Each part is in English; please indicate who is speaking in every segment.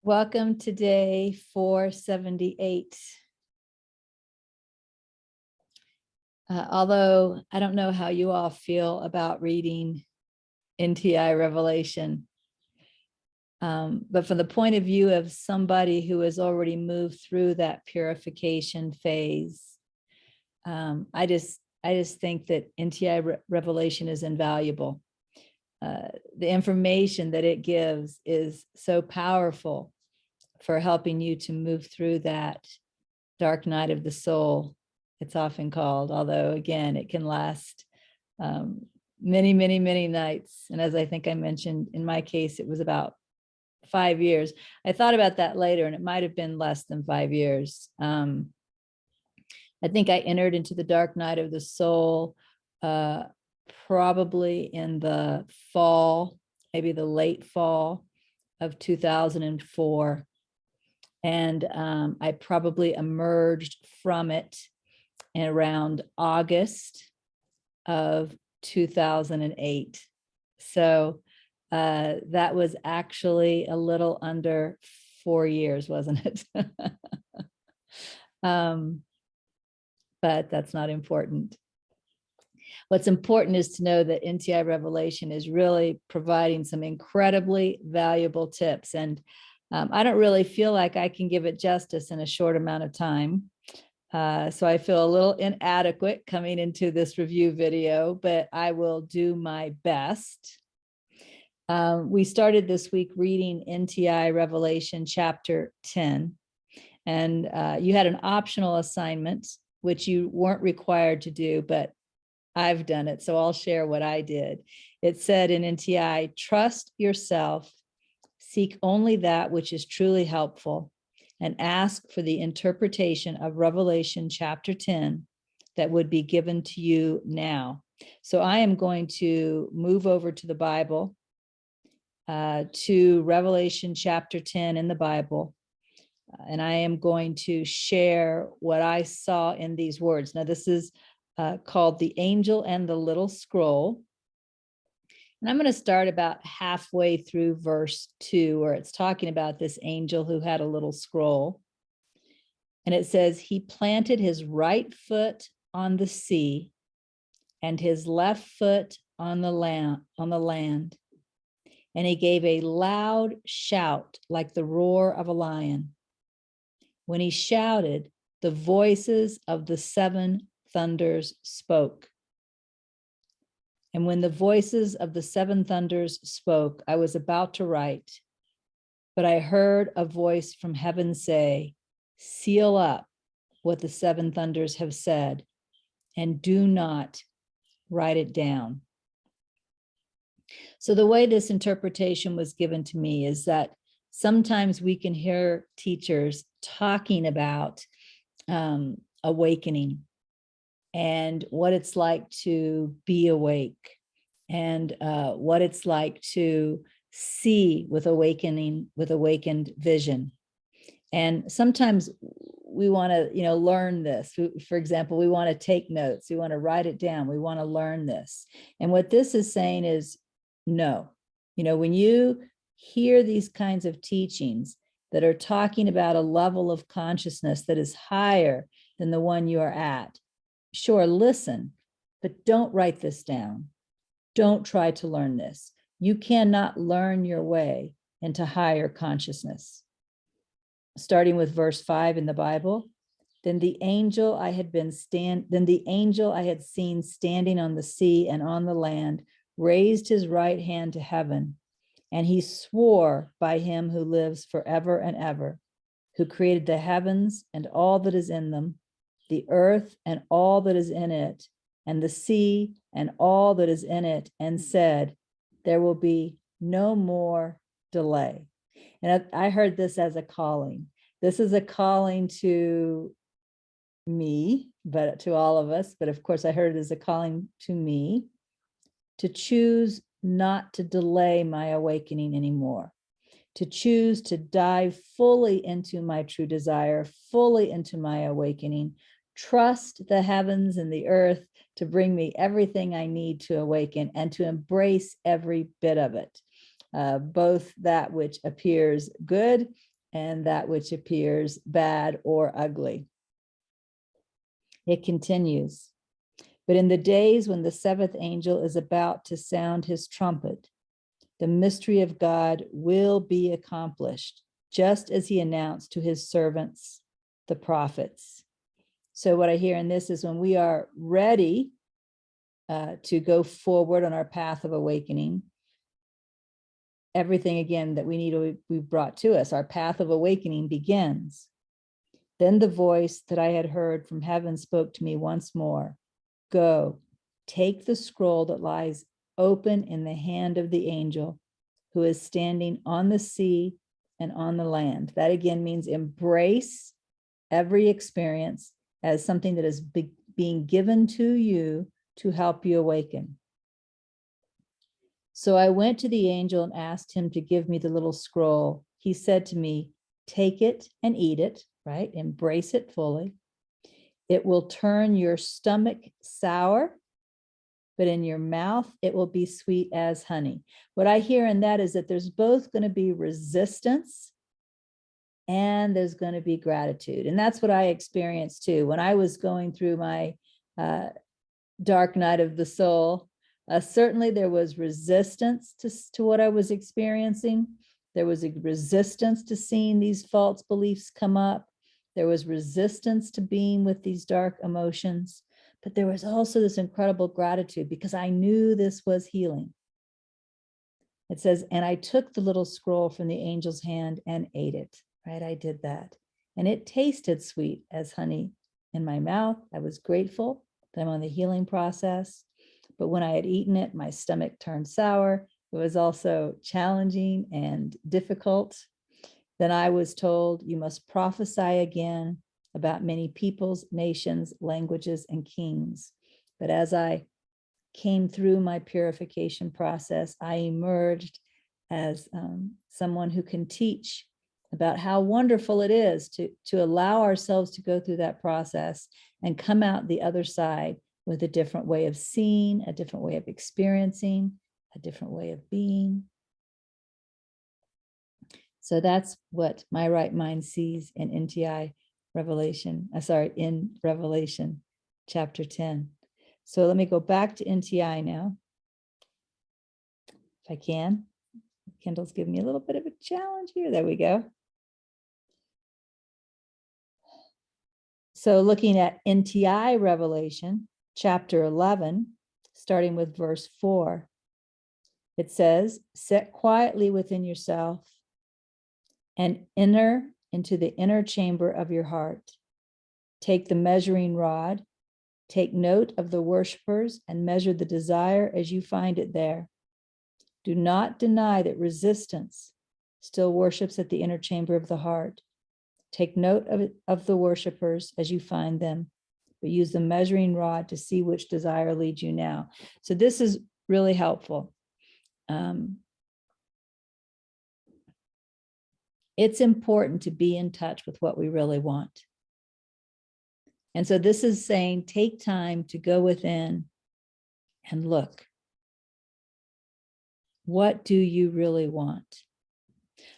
Speaker 1: Welcome to day 478. Although I don't know how you all feel about reading NTI Revelation, but from the point of view of somebody who has already moved through that purification phase, I just think that NTI Revelation is invaluable. The information that it gives is so powerful for helping you to move through that dark night of the soul, it's often called, although again, it can last many, many, many nights. And as I think I mentioned, in my case, it was about 5 years. I thought about that later, and it might have been less than 5 years. I think I entered into the dark night of the soul probably in the fall, maybe the late fall of 2004. And I probably emerged from it in around August of 2008. So that was actually a little under 4 years, wasn't it? But that's not important. What's important is to know that NTI Revelation is really providing some incredibly valuable tips. And I don't really feel like I can give it justice in a short amount of time. So I feel a little inadequate coming into this review video, but I will do my best. We started this week reading NTI Revelation chapter 10, and you had an optional assignment, which you weren't required to do, but I've done it, so I'll share what I did. It said in NTI, trust yourself, seek only that which is truly helpful, and ask for the interpretation of Revelation chapter 10 that would be given to you now. So I am going to move over to the Bible, to Revelation chapter 10 in the Bible, and I am going to share what I saw in these words. Now, this is called The Angel and the Little Scroll. And I'm going to start about halfway through verse 2, where it's talking about this angel who had a little scroll. And it says, he planted his right foot on the sea and his left foot on the land. And he gave a loud shout like the roar of a lion. When he shouted, the voices of the seven thunders spoke. And when the voices of the seven thunders spoke, I was about to write, but I heard a voice from heaven say, seal up what the seven thunders have said, and do not write it down. So the way this interpretation was given to me is that sometimes we can hear teachers talking about awakening, and what it's like to be awake, and what it's like to see with awakened vision. And sometimes we want to, learn this. For example, we want to take notes. We want to write it down. We want to learn this. And what this is saying is no. When you hear these kinds of teachings that are talking about a level of consciousness that is higher than the one you are at, sure, listen, but don't write this down. Don't try to learn this. You cannot learn your way into higher consciousness. Starting with verse 5 in the Bible, then the angel I had seen standing on the sea and on the land raised his right hand to heaven, and he swore by him who lives forever and ever, who created the heavens and all that is in them, the earth and all that is in it, and the sea and all that is in it, and said, there will be no more delay. And I heard this as a calling. This is a calling to me, but to all of us. But of course, I heard it as a calling to me to choose not to delay my awakening anymore, to choose to dive fully into my true desire, fully into my awakening, trust the heavens and the earth to bring me everything I need to awaken, and to embrace every bit of it, both that which appears good and that which appears bad or ugly. It continues, but in the days when the seventh angel is about to sound his trumpet, the mystery of God will be accomplished, just as he announced to his servants, the prophets. So what I hear in this is when we are ready to go forward on our path of awakening, everything again that we need to be brought to us, our path of awakening begins. Then the voice that I had heard from heaven spoke to me once more. Go, take the scroll that lies open in the hand of the angel who is standing on the sea and on the land. That again means embrace every experience as something that is being given to you to help you awaken. So I went to the angel and asked him to give me the little scroll. He said to me, take it and eat it, right? Embrace it fully. It will turn your stomach sour, but in your mouth, it will be sweet as honey. What I hear in that is that there's both going to be resistance and there's going to be gratitude. And that's what I experienced too. When I was going through my dark night of the soul, certainly there was resistance to what I was experiencing. There was a resistance to seeing these false beliefs come up. There was resistance to being with these dark emotions. But there was also this incredible gratitude because I knew this was healing. It says, and I took the little scroll from the angel's hand and ate it, right? I did that. And it tasted sweet as honey in my mouth. I was grateful that I'm on the healing process. But when I had eaten it, my stomach turned sour. It was also challenging and difficult. Then I was told, you must prophesy again about many peoples, nations, languages, and kings. But as I came through my purification process, I emerged as someone who can teach about how wonderful it is to allow ourselves to go through that process and come out the other side with a different way of seeing, a different way of experiencing, a different way of being. So that's what my right mind sees in NTI Revelation, in Revelation chapter 10. So let me go back to NTI now, if I can. Kindle's giving me a little bit of a challenge here. There we go. So looking at NTI Revelation, chapter 11, starting with verse 4, it says, sit quietly within yourself and enter into the inner chamber of your heart. Take the measuring rod, take note of the worshipers and measure the desire as you find it there. Do not deny that resistance still worships at the inner chamber of the heart. Take note of the worshipers as you find them, but use the measuring rod to see which desire leads you now. So this is really helpful. It's important to be in touch with what we really want. And so this is saying, take time to go within and look. What do you really want?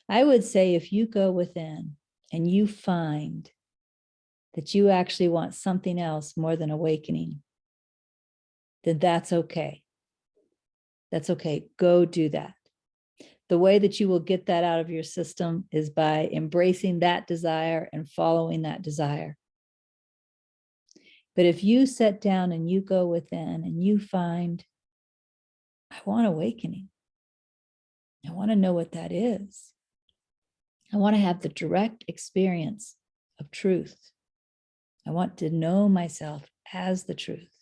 Speaker 1: I would say if you go within and you find that you actually want something else more than awakening, then that's okay. That's okay. Go do that. The way that you will get that out of your system is by embracing that desire and following that desire. But if you sit down and you go within and you find, I want awakening. I want to know what that is. I want to have the direct experience of truth. I want to know myself as the truth.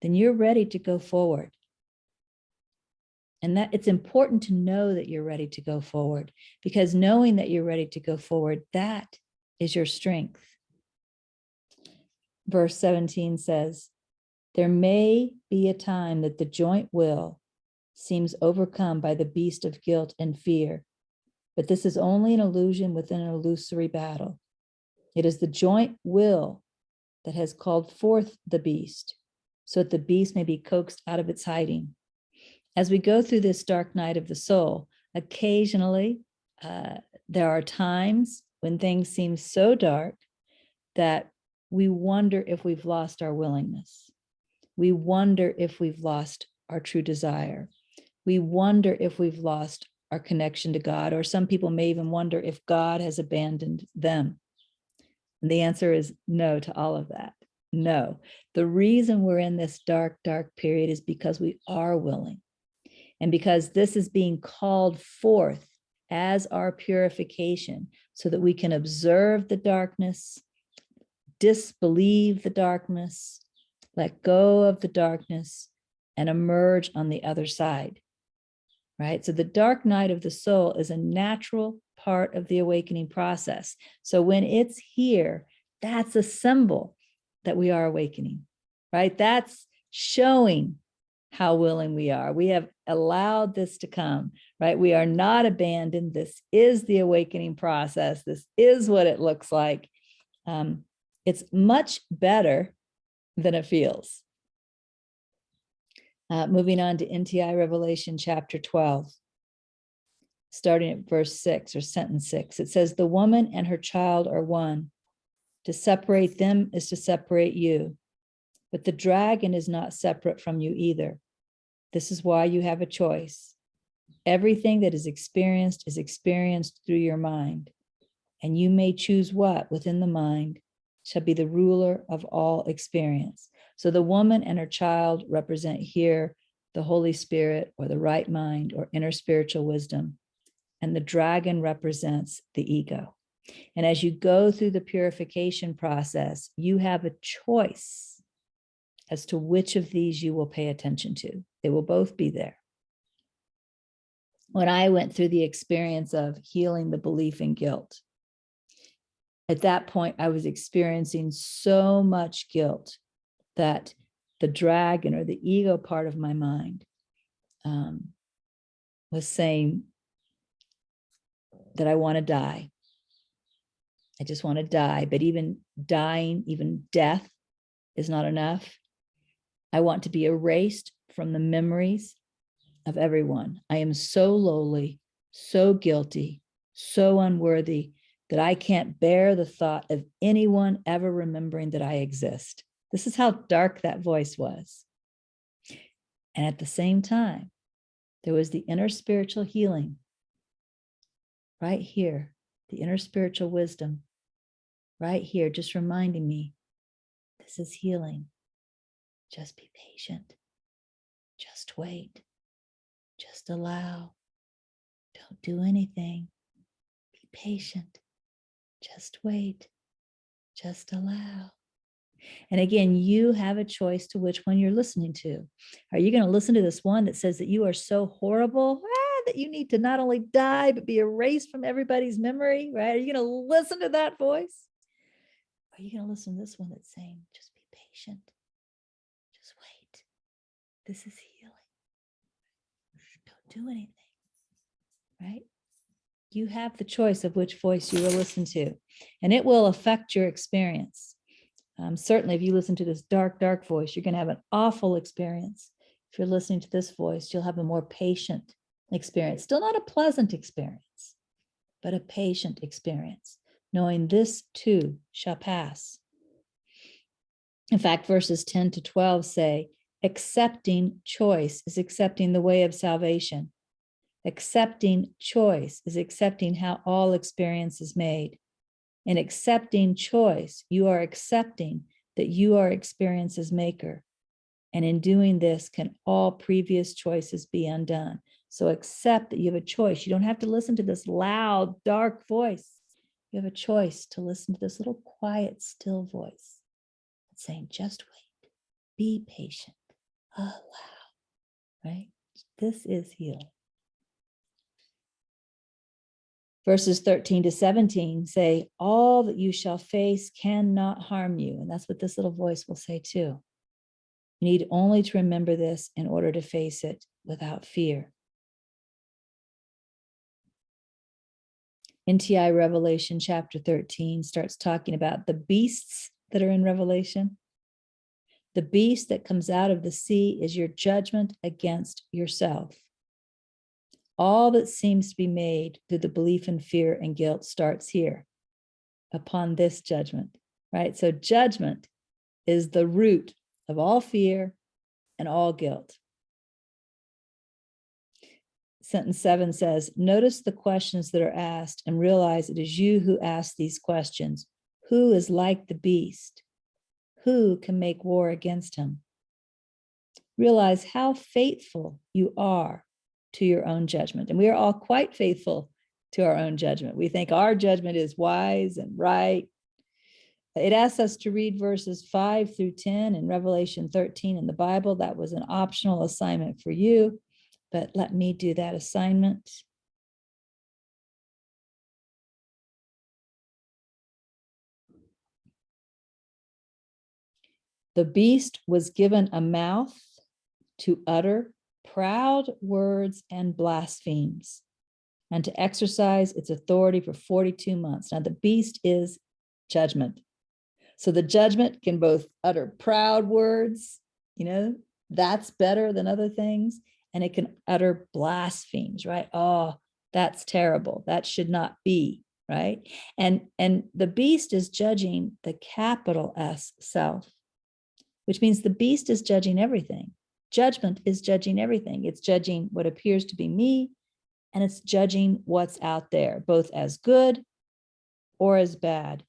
Speaker 1: Then you're ready to go forward. And that it's important to know that you're ready to go forward, because knowing that you're ready to go forward, that is your strength. Verse 17 says, there may be a time that the joint will seems overcome by the beast of guilt and fear, but this is only an illusion within an illusory battle. It is the joint will that has called forth the beast, so that the beast may be coaxed out of its hiding. As we go through this dark night of the soul, occasionally There are times when things seem so dark that we wonder if we've lost our willingness. We wonder if we've lost our true desire. We wonder if we've lost our connection to God, or some people may even wonder if God has abandoned them. And the answer is no to all of that. No. The reason we're in this dark, dark period is because we are willing. And because this is being called forth as our purification so that we can observe the darkness, disbelieve the darkness, let go of the darkness, and emerge on the other side, right? So the dark night of the soul is a natural part of the awakening process. So when it's here, that's a symbol that we are awakening, right? That's showing how willing we are. We have allowed this to come, right? We are not abandoned. This is the awakening process. This is what it looks like. It's much better than it feels. Moving on to NTI Revelation chapter 12, starting at verse 6 or sentence 6. It says, "The woman and her child are one. To separate them is to separate you. But the dragon is not separate from you either. This is why you have a choice. Everything that is experienced through your mind. And you may choose what within the mind shall be the ruler of all experience." So the woman and her child represent here the Holy Spirit or the right mind or inner spiritual wisdom. And the dragon represents the ego. And as you go through the purification process, you have a choice as to which of these you will pay attention to. They will both be there. When I went through the experience of healing the belief in guilt, at that point, I was experiencing so much guilt that the dragon or the ego part of my mind was saying that I want to die. I just want to die. But even dying, even death is not enough. I want to be erased from the memories of everyone. I am so lowly, so guilty, so unworthy that I can't bear the thought of anyone ever remembering that I exist. This is how dark that voice was. And at the same time, there was the inner spiritual healing right here, the inner spiritual wisdom right here, just reminding me, this is healing. Just be patient. Just wait. Just allow. Don't do anything. Be patient. Just wait. Just allow. And again, you have a choice to which one you're listening to. Are you going to listen to this one that says that you are so horrible that you need to not only die, but be erased from everybody's memory, right? Are you going to listen to that voice? Or are you going to listen to this one that's saying, just be patient. Just wait. This is healing. Don't do anything, right? You have the choice of which voice you will listen to, and it will affect your experience. Certainly, if you listen to this dark, dark voice, you're going to have an awful experience. If you're listening to this voice, you'll have a more patient experience. Still not a pleasant experience, but a patient experience, knowing this too shall pass. In fact, verses 10 to 12 say, accepting choice is accepting the way of salvation. Accepting choice is accepting how all experience is made. In accepting choice, you are accepting that you are experience's maker. And in doing this, can all previous choices be undone? So accept that you have a choice. You don't have to listen to this loud, dark voice. You have a choice to listen to this little quiet, still voice that's saying, just wait, be patient, allow, right? This is healing. Verses 13 to 17 say, all that you shall face cannot harm you. And that's what this little voice will say too. You need only to remember this in order to face it without fear. NTI Revelation chapter 13 starts talking about the beasts that are in Revelation. The beast that comes out of the sea is your judgment against yourself. All that seems to be made through the belief in fear and guilt starts here, upon this judgment, right? So judgment is the root of all fear and all guilt. Sentence 7 says, notice the questions that are asked and realize it is you who ask these questions. Who is like the beast? Who can make war against him? Realize how faithful you are to your own judgment. And we are all quite faithful to our own judgment. We think our judgment is wise and right. It asks us to read verses 5 through 10 in Revelation 13 in the Bible. That was an optional assignment for you, but let me do that assignment. The beast was given a mouth to utter proud words and blasphemies, and to exercise its authority for 42 months. Now, the beast is judgment. So the judgment can both utter proud words, that's better than other things, and it can utter blasphemies, right? Oh, that's terrible. That should not be, right? And the beast is judging the capital S self, which means the beast is judging everything. Judgment is judging everything. It's judging what appears to be me, and it's judging what's out there, both as good or as bad.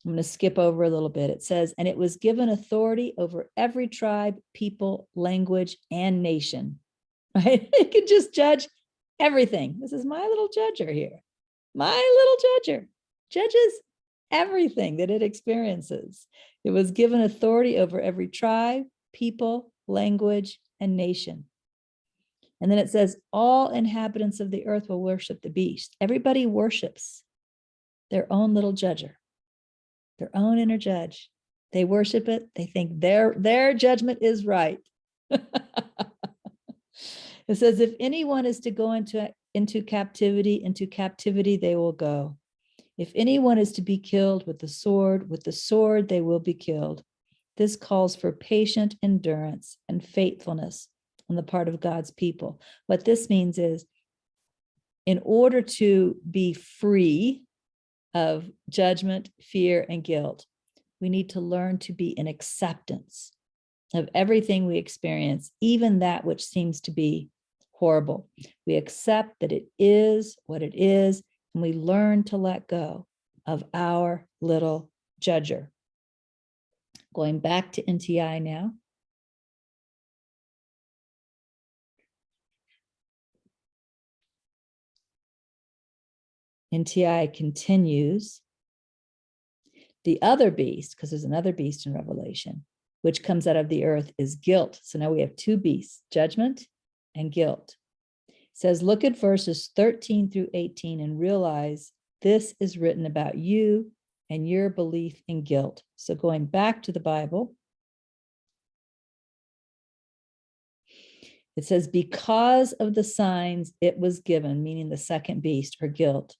Speaker 1: I'm going to skip over a little bit. It says, and it was given authority over every tribe, people, language, and nation, right? It can just judge everything. This is my little judger here. My little judger judges everything that it experiences. It was given authority over every tribe, people, language, and nation. And then it says, all inhabitants of the earth will worship the beast. Everybody worships their own little judger, their own inner judge. They worship it. They think their judgment is right. It says, if anyone is to go into captivity they will go. If anyone is to be killed with the sword they will be killed. This calls for patient endurance and faithfulness on the part of God's people. What this means is, in order to be free of judgment, fear, and guilt, we need to learn to be in acceptance of everything we experience, even that which seems to be horrible. We accept that it is what it is, and we learn to let go of our little judger. Going back to NTI now. NTI continues. The other beast, because there's another beast in Revelation, which comes out of the earth, is guilt. So now we have two beasts, judgment and guilt. It says, look at verses 13 through 18 and realize this is written about you and your belief in guilt. So going back to the Bible, it says, because of the signs it was given, meaning the second beast or guilt,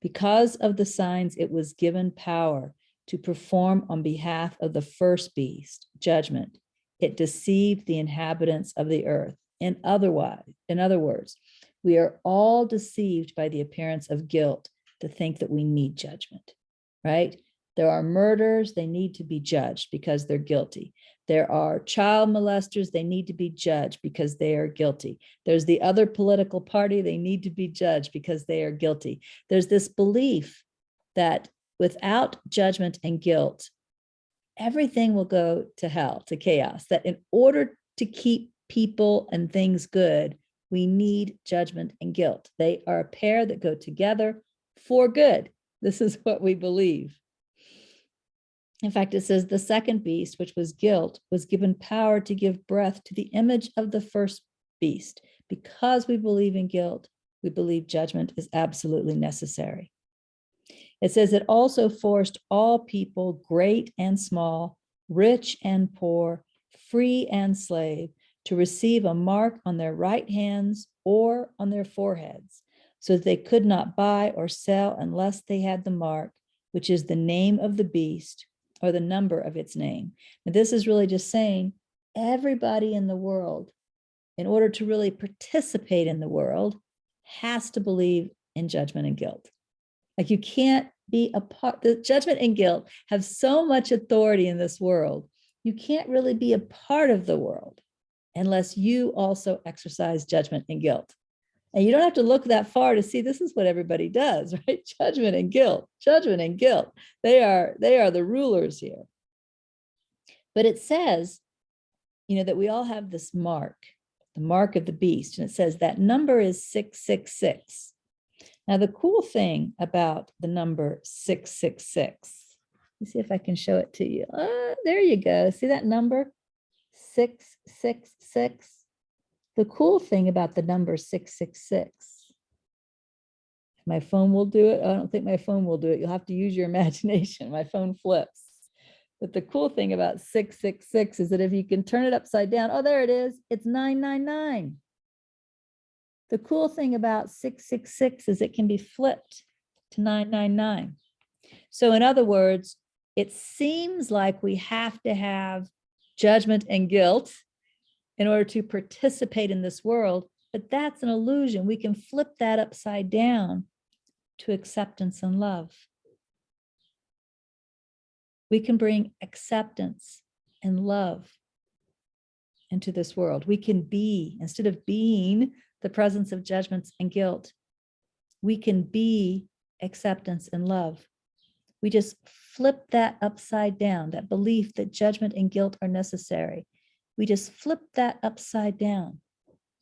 Speaker 1: because of the signs it was given power to perform on behalf of the first beast, judgment, it deceived the inhabitants of the earth. In other words, we are all deceived by the appearance of guilt to think that we need judgment, right? There are murderers, they need to be judged because they're guilty. There are child molesters, they need to be judged because they are guilty. There's the other political party, they need to be judged because they are guilty. There's this belief that without judgment and guilt, everything will go to hell, to chaos, that in order to keep people and things good, we need judgment and guilt. They are a pair that go together for good. This is what we believe. In fact, it says the second beast, which was guilt, was given power to give breath to the image of the first beast. Because we believe in guilt, we believe judgment is absolutely necessary. It says it also forced all people, great and small, rich and poor, free and slave, to receive a mark on their right hands or on their foreheads, so that they could not buy or sell unless they had the mark, which is the name of the beast or the number of its name. Now, this is really just saying everybody in the world in order to really participate in the world, has to believe in judgment and guilt. Like you can't be a part, the judgment and guilt have so much authority in this world. You can't really be a part of the world unless you also exercise judgment and guilt. And you don't have to look that far to see this is what everybody does, right? Judgment and guilt, judgment and guilt. They are the rulers here. But it says, that we all have this mark, the mark of the beast. And it says that number is 666. Now, the cool thing about the number 666, let me see if I can show it to you. There you go. See that number? 666. The cool thing about the number 666, my phone will do it. I don't think my phone will do it. You'll have to use your imagination. My phone flips. But the cool thing about 666 is that if you can turn it upside down, oh, there it is. It's 999. The cool thing about 666 is it can be flipped to 999. So in other words, it seems like we have to have judgment and guilt in order to participate in this world, but that's an illusion. We can flip that upside down to acceptance and love. We can bring acceptance and love into this world. We can be, instead of being the presence of judgments and guilt, we can be acceptance and love. We just flip that upside down, that belief that judgment and guilt are necessary. We just flip that upside down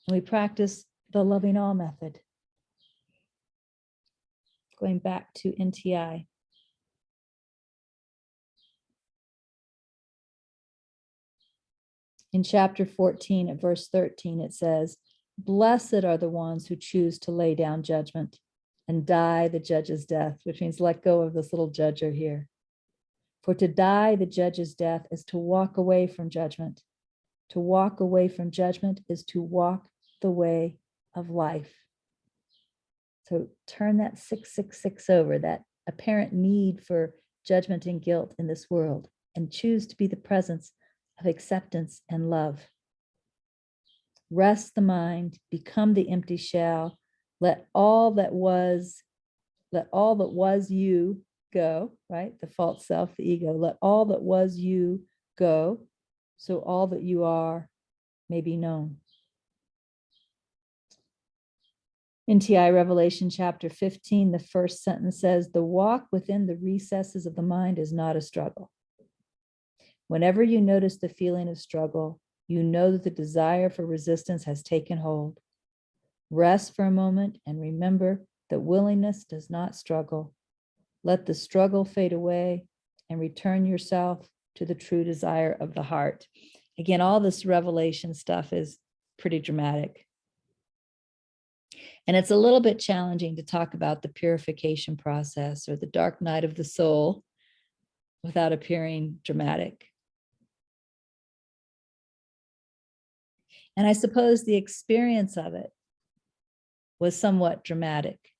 Speaker 1: and we practice the loving all method. Going back to NTI. In chapter 14 at verse 13, it says, "Blessed are the ones who choose to lay down judgment and die the judge's death," which means let go of this little judger here. "For to die the judge's death is to walk away from judgment. To walk away from judgment is to walk the way of life." So turn that 666 over, that apparent need for judgment and guilt in this world, and choose to be the presence of acceptance and love. Rest the mind, become the empty shell, let all that was you go, right? The false self, the ego, let all that was you go, so all that you are may be known. NTI Revelation chapter 15, the first sentence says, "The walk within the recesses of the mind is not a struggle. Whenever you notice the feeling of struggle, you know that the desire for resistance has taken hold. Rest for a moment and remember that willingness does not struggle. Let the struggle fade away and return yourself to the true desire of the heart." Again, all this revelation stuff is pretty dramatic. And it's a little bit challenging to talk about the purification process or the dark night of the soul without appearing dramatic. And I suppose the experience of it was somewhat dramatic.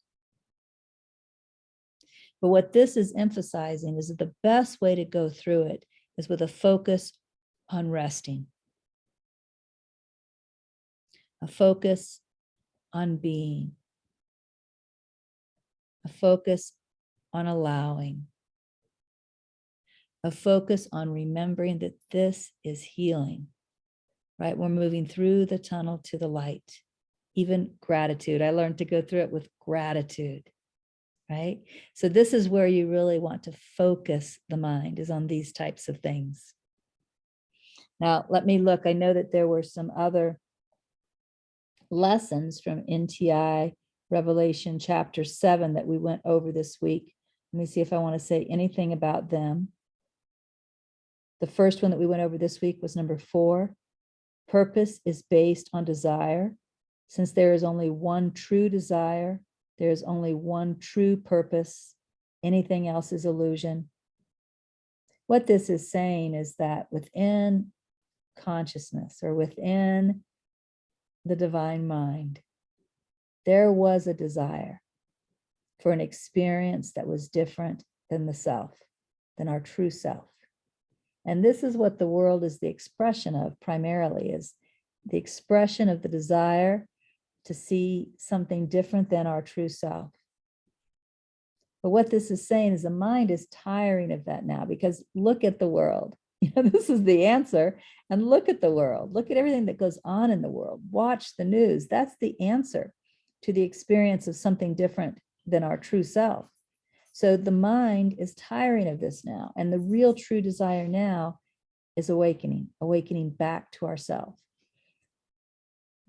Speaker 1: But what this is emphasizing is that the best way to go through it is with a focus on resting, a focus on being, a focus on allowing, a focus on remembering that this is healing, right? We're moving through the tunnel to the light. Even gratitude. I learned to go through it with gratitude, right? So this is where you really want to focus the mind, is on these types of things. Now, let me look. I know that there were some other lessons from NTI Revelation chapter 7 that we went over this week. Let me see if I want to say anything about them. The first one that we went over this week was number 4. Purpose is based on desire. Since there is only one true desire, there is only one true purpose. Anything else is illusion. What this is saying is that within consciousness or within the divine mind, there was a desire for an experience that was different than the self, than our true self. And this is what the world is the expression of primarily, is the expression of the desire to see something different than our true self. But what this is saying is the mind is tiring of that now, because look at the world. This is the answer. And look at the world. Look at everything that goes on in the world. Watch the news. That's the answer to the experience of something different than our true self. So the mind is tiring of this now. And the real true desire now is awakening back to ourself.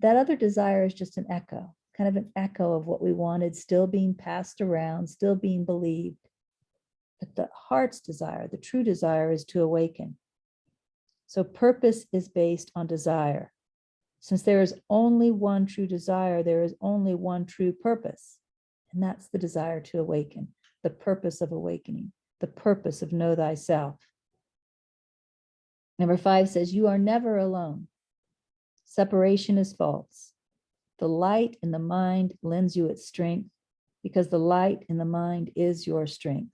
Speaker 1: That other desire is just an echo, kind of an echo of what we wanted, still being passed around, still being believed. But the heart's desire, the true desire, is to awaken. So purpose is based on desire. Since there is only one true desire, there is only one true purpose. And that's the desire to awaken, the purpose of awakening, the purpose of know thyself. Number 5 says, you are never alone. Separation is false. The light in the mind lends you its strength, because the light in the mind is your strength.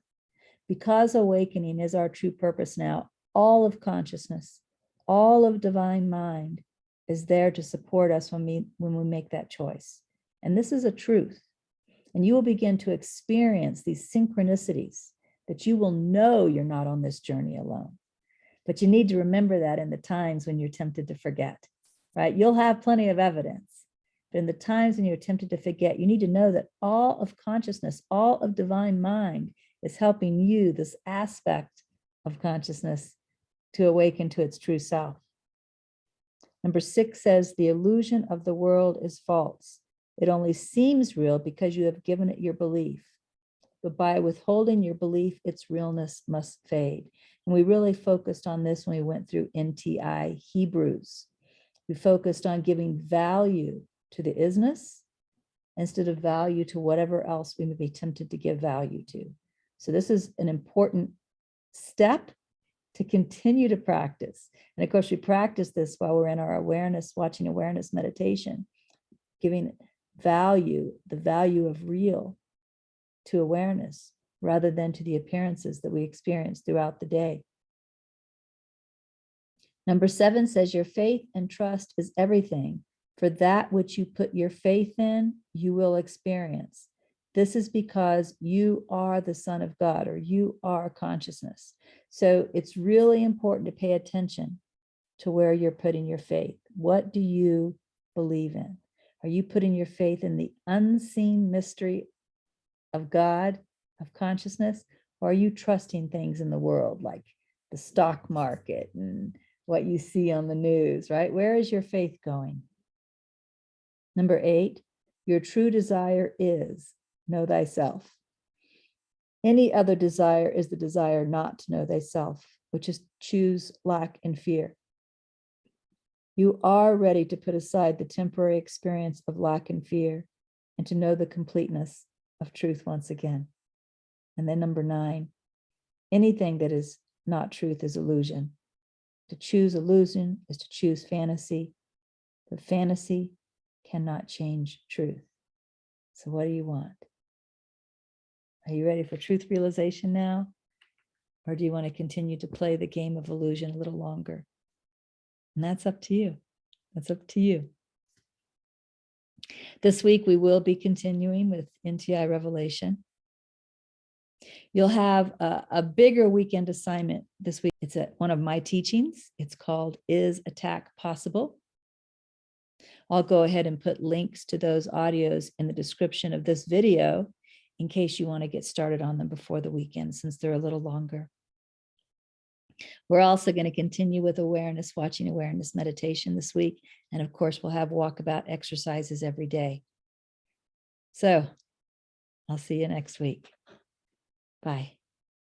Speaker 1: Because awakening is our true purpose now, all of consciousness, all of divine mind is there to support us when we make that choice. And this is a truth. And you will begin to experience these synchronicities that you will know you're not on this journey alone. But you need to remember that in the times when you're tempted to forget, right? You'll have plenty of evidence. But in the times when you're tempted to forget, you need to know that all of consciousness, all of divine mind is helping you, this aspect of consciousness, to awaken to its true self. Number 6 says, the illusion of the world is false. It only seems real because you have given it your belief. But by withholding your belief, its realness must fade. And we really focused on this when we went through NTI Hebrews. We focused on giving value to the isness instead of value to whatever else we may be tempted to give value to. So this is an important step to continue to practice. And of course, we practice this while we're in our awareness, watching awareness meditation, giving value, the value of real, to awareness rather than to the appearances that we experience throughout the day. Number 7 says, your faith and trust is everything. For that which you put your faith in, you will experience. This is because you are the Son of God, or you are consciousness. So it's really important to pay attention to where you're putting your faith. What do you believe in? Are you putting your faith in the unseen mystery of God, of consciousness? Or are you trusting things in the world like the stock market and what you see on the news, right? Where is your faith going? Number 8, your true desire is know thyself. Any other desire is the desire not to know thyself, which is choose lack and fear. You are ready to put aside the temporary experience of lack and fear and to know the completeness of truth once again. And then number 9, anything that is not truth is illusion. To choose illusion is to choose fantasy, but fantasy cannot change truth. So what do you want? Are you ready for truth realization now? Or do you want to continue to play the game of illusion a little longer? And that's up to you. That's up to you. This week, we will be continuing with NTI Revelation. You'll have a bigger weekend assignment this week. It's at one of my teachings. It's called Is Attack Possible? I'll go ahead and put links to those audios in the description of this video in case you want to get started on them before the weekend, since they're a little longer. We're also going to continue with awareness, watching awareness meditation this week. And of course, we'll have walkabout exercises every day. So I'll see you next week. Bye.